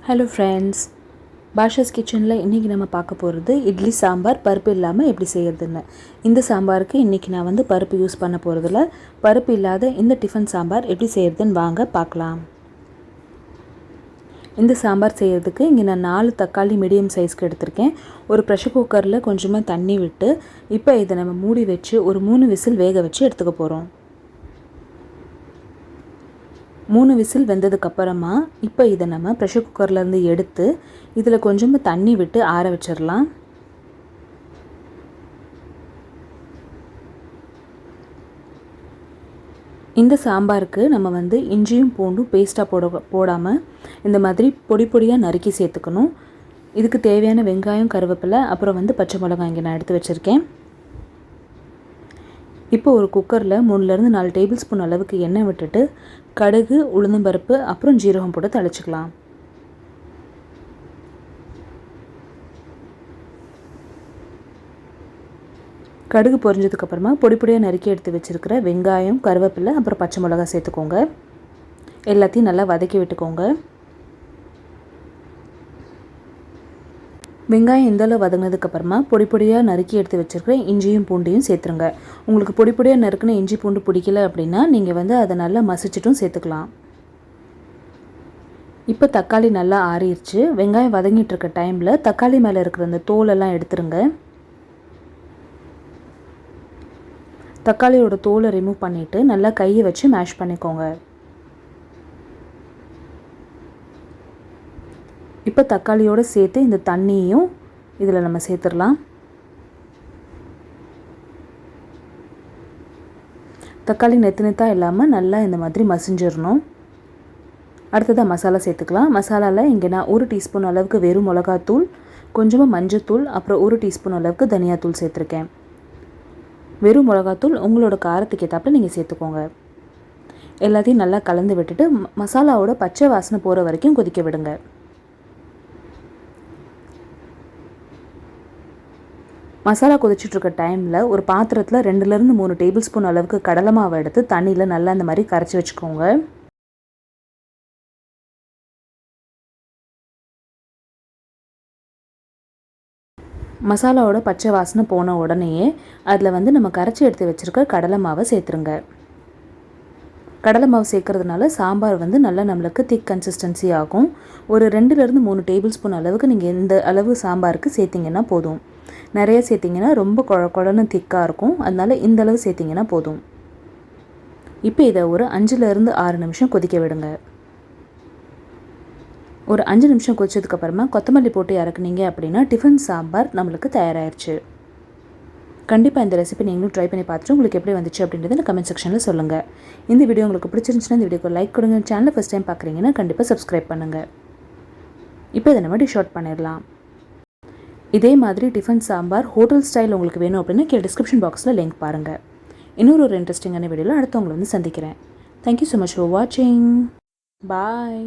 Hello friends, Basha's கிச்சனில் இன்றைக்கி நம்ம பார்க்க போகிறது இட்லி சாம்பார் பருப்பு இல்லாமல் எப்படி செய்கிறதுன்னு. இந்த சாம்பாருக்கு இன்றைக்கி நான் பருப்பு யூஸ் பண்ண போகிறதில்ல. பருப்பு இல்லாத இந்த டிஃபன் சாம்பார் எப்படி செய்கிறதுன்னு வாங்க பார்க்கலாம். இந்த சாம்பார் செய்கிறதுக்கு இங்கே நான் 4 தக்காளி மீடியம் சைஸ்க்கு எடுத்திருக்கேன். ஒரு ப்ரெஷர் குக்கரில் கொஞ்சமாக தண்ணி விட்டு இப்போ இதை நம்ம மூடி வச்சு ஒரு 3 விசில் வேக வச்சு எடுத்துக்க போகிறோம். 3 விசில் வெந்ததுக்கப்புறமா இப்போ இதை நம்ம ப்ரெஷர் குக்கர்லேருந்து எடுத்து இதில் கொஞ்சமாக தண்ணி விட்டு ஆற வச்சிடலாம். இந்த சாம்பாருக்கு நம்ம இஞ்சியும் பூண்டும் பேஸ்ட்டாக போடாமல் இந்த மாதிரி பொடி பொடியாக நறுக்கி சேர்த்துக்கணும். இதுக்கு தேவையான வெங்காயம், கருவேப்பிலை, அப்புறம் பச்சை மிளகாய் இங்கே நான் எடுத்து வச்சுருக்கேன். இப்போ ஒரு குக்கரில் 3லேருந்து 4 டேபிள் ஸ்பூன் அளவுக்கு எண்ணெய் விட்டுட்டு கடுகு, உளுந்தம்பருப்பு, அப்புறம் ஜீரகம் போட்டு தாளிச்சிக்கலாம். கடுகு பொரிஞ்சதுக்கப்புறமா பொடி பொடியாக நறுக்கி எடுத்து வச்சுருக்கிற வெங்காயம், கருவேப்பிலை, அப்புறம் பச்சை மிளகாய் சேர்த்துக்கோங்க. எல்லாத்தையும் நல்லா வதக்கி விட்டுக்கோங்க. வெங்காயம் இந்தளவு வதங்கினதுக்கப்புறமா பொடி பொடியாக நறுக்கி எடுத்து வச்சுருக்கிற இஞ்சியும் பூண்டையும் சேர்த்துருங்க. உங்களுக்கு பொடி பொடியாக நறுக்கின இஞ்சி பூண்டு பிடிக்கல அப்படின்னா நீங்கள் அதை நல்லா மசிச்சிட்டும் சேர்த்துக்கலாம். இப்போ தக்காளி நல்லா ஆறிடுச்சு. வெங்காயம் வதங்கிட்டு இருக்க டைமில் தக்காளி மேலே இருக்கிற அந்த தோலெல்லாம் எடுத்துருங்க. தக்காளியோட தோலை ரிமூவ் பண்ணிவிட்டு நல்லா கையை வச்சு மேஷ் பண்ணிக்கோங்க. இப்போ தக்காளியோடு சேர்த்து இந்த தண்ணியையும் இதில் நம்ம சேர்த்துடலாம். தக்காளி நெத்தாக இல்லாமல் நல்லா இந்த மாதிரி மசிஞ்சிடணும். அடுத்ததாக மசாலா சேர்த்துக்கலாம். மசாலாவில் இங்கே நான் 1 டீஸ்பூன் அளவுக்கு வெறும் மிளகாத்தூள், கொஞ்சமாக மஞ்சத்தூள், அப்புறம் 1 டீஸ்பூன் அளவுக்கு தனியாத்தூள் சேர்த்துருக்கேன். வெறும் மிளகாத்தூள் உங்களோட காரத்துக்கு ஏற்றாப்புல நீங்கள் சேர்த்துக்கோங்க. எல்லாத்தையும் நல்லா கலந்து விட்டுட்டு மசாலாவோட பச்சை வாசனை போகிற வரைக்கும் கொதிக்க விடுங்க. மசாலா கொதிச்சுட்ருக்க டைமில் ஒரு பாத்திரத்தில் 2லேருந்து 3 டேபிள் ஸ்பூன் அளவுக்கு கடலை மாவை எடுத்து தண்ணியில் நல்லா இந்த மாதிரி கரைச்சி வச்சுக்கோங்க. மசாலாவோட பச்சை வாசனை போன உடனேயே அதில் நம்ம கரைச்சி எடுத்து வச்சுருக்க கடலை மாவை சேர்த்துருங்க. கடலை மாவு சேர்க்கறதுனால சாம்பார் நல்லா நம்மளுக்கு திக் கன்சிஸ்டன்சி ஆகும். ஒரு 2லேருந்து 3 டேபிள் ஸ்பூன் அளவுக்கு நீங்கள் இந்த அளவு சாம்பாருக்கு சேர்த்திங்கன்னா போதும். நிறைய சேர்த்திங்கன்னா ரொம்ப குழன்னு திக்காக இருக்கும். அதனால் இந்தளவு சேர்த்திங்கன்னா போதும். இப்போ இதை ஒரு 5லேருந்து 6 நிமிஷம் கொதிக்க விடுங்க. ஒரு 5 நிமிஷம் கொதிச்சதுக்கப்புறமா கொத்தமல்லி போட்டு இறக்குனீங்க அப்படின்னா டிஃபன் சாம்பார் நம்மளுக்கு தயாராகிடுச்சு. கண்டிப்பாக இந்த ரெசிபி நீங்களும் ட்ரை பண்ணி பார்த்துட்டு உங்களுக்கு எப்படி வந்துச்சு அப்படின்றத இந்த கமெண்ட் செக்ஷனில் சொல்லுங்கள். இந்த வீடியோ உங்களுக்கு பிடிச்சிருந்துச்சுன்னா இந்த வீடியோக்கு லைக் கொடுங்க. சேனலை ஃபஸ்ட் டைம் பார்க்குறீங்கன்னா கண்டிப்பாக சப்ஸ்கிரைப் பண்ணுங்கள். இப்போ இதை நம்ம டிஷ் அவுட் பண்ணிடலாம். இதே மாதிரி டிஃபன் சாம்பார் ஹோட்டல் ஸ்டைல் உங்களுக்கு வேணும் அப்படின்னா கீழே டிஸ்கிரிப்ஷன் பாக்ஸில் லிங்க் பாருங்கள். இன்னொரு இன்ட்ரெஸ்டிங்கான வீடியோவில் அடுத்தவங்களை சந்திக்கிறேன். தேங்க்யூ ஸோ மச் ஃபார் வாட்சிங். பாய்.